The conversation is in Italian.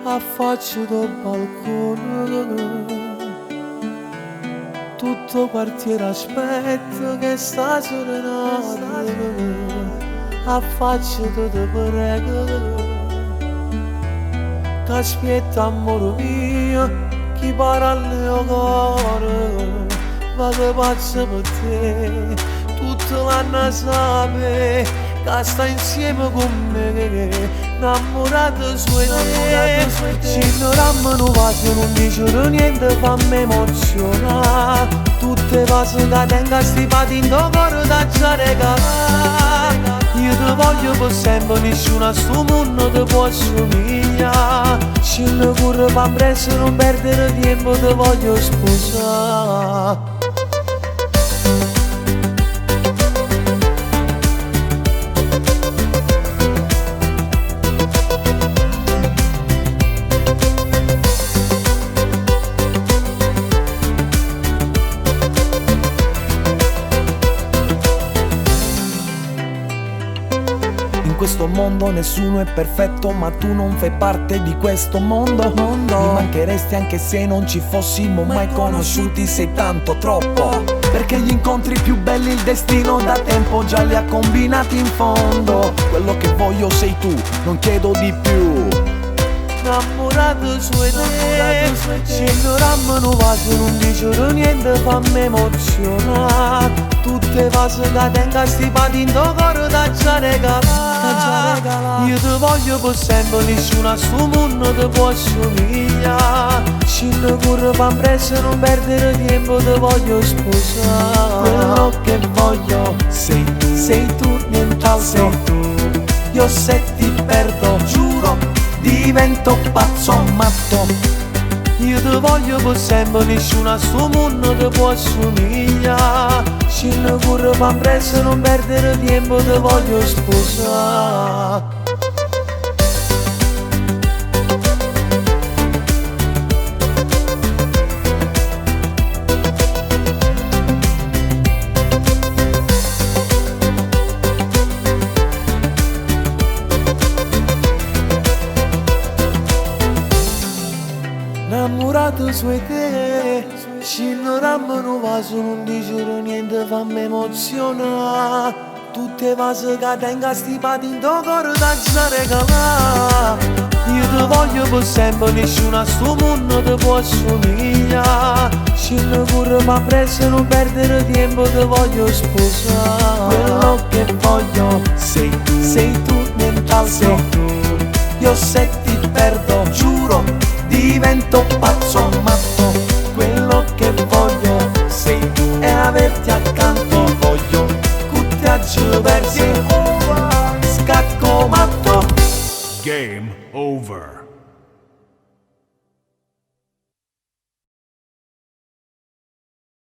affaccio del balcone. Tutto quartiere aspetta che sta serenata, affaccio te prego, che aspetta amore mio, chi parla al mio cuore, vado pazzo per te, tutto l'anno sapere che sta insieme con me, innamorato su di te. Ci non non va se non dice niente, fammi emozionare, tutte cose che tengo stipati in tuo cuore da già regalare. Io ti voglio per sempre, nessuno a sto mondo ti può assomigliare. Se ne corre per presto, non perdere tempo, ti voglio sposare. In questo mondo nessuno è perfetto, ma tu non fai parte di questo mondo. Mi mancheresti anche se non ci fossimo mai conosciuti, sei tanto troppo. Perché gli incontri più belli il destino da tempo già li ha combinati in fondo. Quello che voglio sei tu, non chiedo di più. Innamorato su di te, se non va se non dice niente, fammi emozionare, tutte cose che tengo stipati in tuo cuore da già regalare. Io ti voglio per sempre, nessuno a sto mondo ti può assomigliare. Se ne corre per presto, non perdere tempo, ti voglio sposare. Quello che voglio sei tu, nient'altro. Sei tu. Io se ti perdo, giuro, divento pazzo matto. Io ti voglio per sempre, nessuno a sto mondo ti può assomigliare. Se ne corre per presto, non perdere tempo, ti voglio sposare. Innamorato su di te, se non va se non dice niente, fammi emozionare, tutte cose che tengo stipati in tuo cuore da già regalare. Io ti voglio per sempre, nessuno a sto mondo ti può assomigliare. Se ne corre per presto, non perdere tempo, ti voglio sposare. Quello che voglio sei tu, nient'altro. Sei tu. Io se ti perdo, giuro, divento pazzo matto. Quello che voglio sei tu, e averti accanto. Voglio tutti a giù versi, scacco matto. Game over.